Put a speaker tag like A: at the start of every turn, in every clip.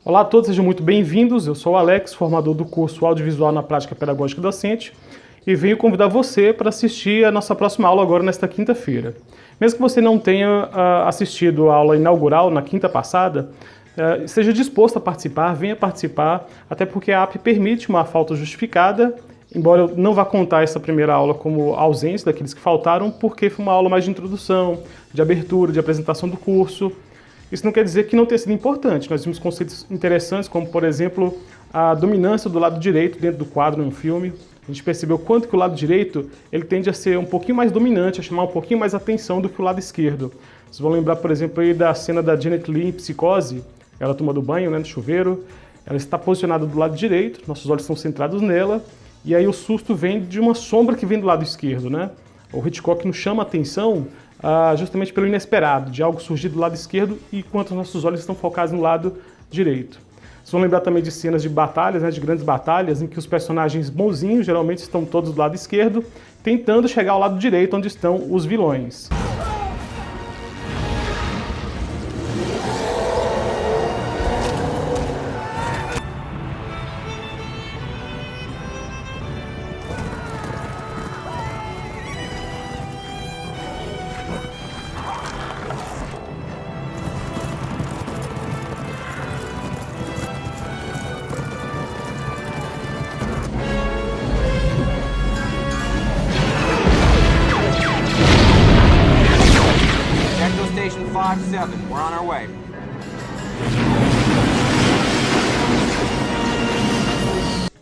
A: Olá a todos, sejam muito bem-vindos. Eu sou o Alex, formador do curso Audiovisual na Prática Pedagógica Docente, e venho convidar você para assistir a nossa próxima aula agora nesta quinta-feira. Mesmo que você não tenha assistido a aula inaugural na quinta passada, esteja disposto a participar, venha participar, até porque a AP permite uma falta justificada, embora eu não vá contar essa primeira aula como ausência daqueles que faltaram, porque foi uma aula mais de introdução, de abertura, de apresentação do curso. Isso não quer dizer que não tenha sido importante. Nós vimos conceitos interessantes, como, por exemplo, a dominância do lado direito dentro do quadro em um filme. A gente percebeu quanto que o lado direito ele tende a ser um pouquinho mais dominante, a chamar um pouquinho mais atenção do que o lado esquerdo. Vocês vão lembrar, por exemplo, aí da cena da Janet Leigh em Psicose. Ela toma do banho, né, no chuveiro. Ela está posicionada do lado direito, nossos olhos estão centrados nela, e aí o susto vem de uma sombra que vem do lado esquerdo, né? O Hitchcock nos chama a atenção justamente pelo inesperado, de algo surgir do lado esquerdo, enquanto os nossos olhos estão focados no lado direito. Vocês vão lembrar também de cenas de batalhas, né, de grandes batalhas, em que os personagens bonzinhos geralmente estão todos do lado esquerdo, tentando chegar ao lado direito, onde estão os vilões.
B: Station 5-7, we're on our way.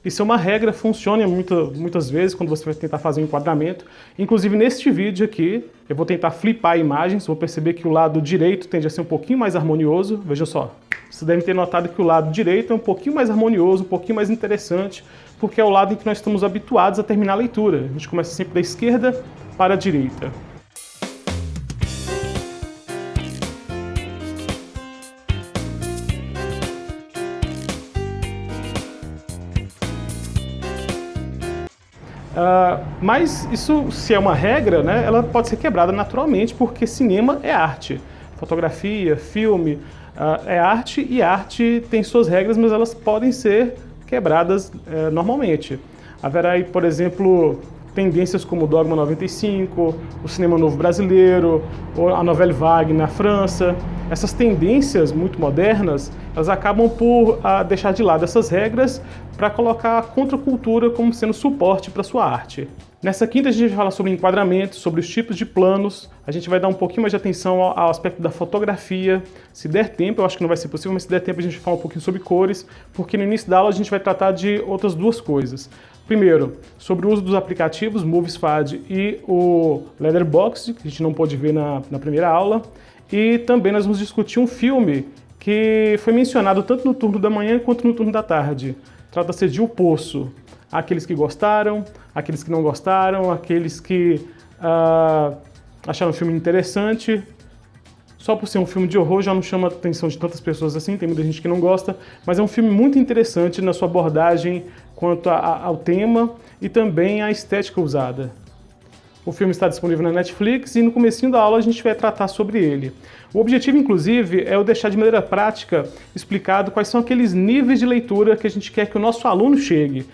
A: Isso é uma regra, funciona muitas vezes quando você vai tentar fazer um enquadramento. Inclusive neste vídeo aqui, eu vou tentar flipar imagens, vou perceber que o lado direito tende a ser um pouquinho mais harmonioso. Veja só, vocês devem ter notado que o lado direito é um pouquinho mais harmonioso, um pouquinho mais interessante, porque é o lado em que nós estamos habituados a terminar a leitura. A gente começa sempre da esquerda para a direita. Mas isso, se é uma regra, né, ela pode ser quebrada naturalmente, porque cinema é arte. Fotografia, filme é arte, e arte tem suas regras, mas elas podem ser quebradas normalmente. Haverá aí, por exemplo, tendências como o Dogma 95, o cinema novo brasileiro, ou a Nouvelle Vague na França. Essas tendências muito modernas, elas acabam por deixar de lado essas regras para colocar a contracultura como sendo suporte para sua arte. Nessa quinta a gente vai falar sobre enquadramento, sobre os tipos de planos, a gente vai dar um pouquinho mais de atenção ao aspecto da fotografia. Se der tempo, eu acho que não vai ser possível, mas se der tempo a gente vai falar um pouquinho sobre cores, porque no início da aula a gente vai tratar de outras duas coisas. Primeiro, sobre o uso dos aplicativos Moviesfad e o Letterboxd, que a gente não pôde ver na primeira aula. E também nós vamos discutir um filme que foi mencionado tanto no turno da manhã quanto no turno da tarde. Trata-se de O Poço. Aqueles que gostaram, aqueles que não gostaram, aqueles que acharam o filme interessante. Só por ser um filme de horror já não chama a atenção de tantas pessoas assim, tem muita gente que não gosta, mas é um filme muito interessante na sua abordagem quanto ao tema e também à estética usada. O filme está disponível na Netflix e no comecinho da aula a gente vai tratar sobre ele. O objetivo, inclusive, é eu deixar de maneira prática explicado quais são aqueles níveis de leitura que a gente quer que o nosso aluno chegue.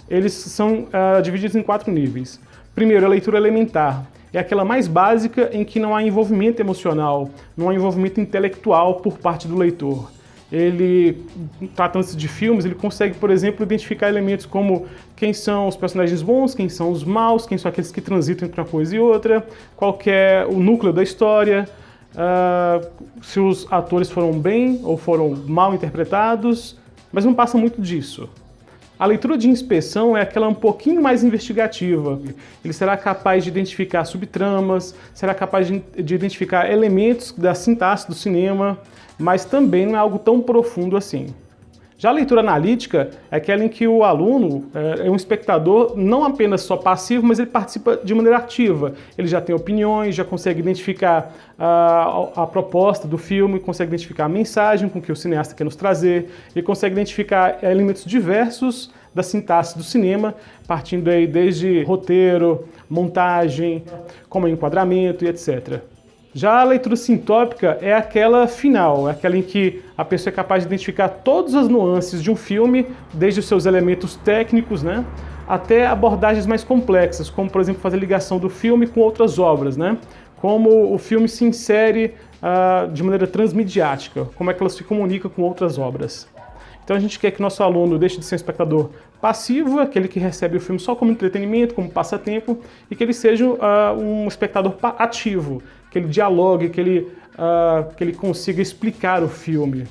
A: Eles são divididos em 4 níveis. Primeiro, a leitura elementar. É aquela mais básica em que não há envolvimento emocional, não há envolvimento intelectual por parte do leitor. Ele, tratando-se de filmes, ele consegue, por exemplo, identificar elementos como quem são os personagens bons, quem são os maus, quem são aqueles que transitam entre uma coisa e outra, qual que é o núcleo da história, se os atores foram bem ou foram mal interpretados, mas não passa muito disso. A leitura de inspeção é aquela um pouquinho mais investigativa. Ele será capaz de identificar subtramas, será capaz de identificar elementos da sintaxe do cinema, mas também não é algo tão profundo assim. Já a leitura analítica é aquela em que o aluno é um espectador não apenas só passivo, mas ele participa de maneira ativa. Ele já tem opiniões, já consegue identificar a proposta do filme, consegue identificar a mensagem com que o cineasta quer nos trazer, ele consegue identificar elementos diversos da sintaxe do cinema, partindo aí desde roteiro, montagem, como enquadramento e etc. Já a leitura sintópica é aquela final, é aquela em que a pessoa é capaz de identificar todas as nuances de um filme, desde os seus elementos técnicos, né, até abordagens mais complexas, como, por exemplo, fazer ligação do filme com outras obras, né, como o filme se insere de maneira transmediática, como é que ela se comunica com outras obras. Então a gente quer que nosso aluno deixe de ser um espectador passivo, aquele que recebe o filme só como entretenimento, como passatempo, e que ele seja um espectador ativo, que ele dialogue, que ele consiga explicar o filme.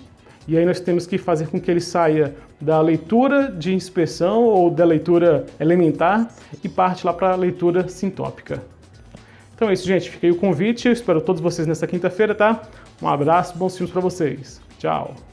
A: E aí nós temos que fazer com que ele saia da leitura de inspeção ou da leitura elementar e parte lá para a leitura sintópica. Então é isso, gente. Fica aí o convite. Eu espero todos vocês nesta quinta-feira, tá? Um abraço, bons filmes para vocês. Tchau!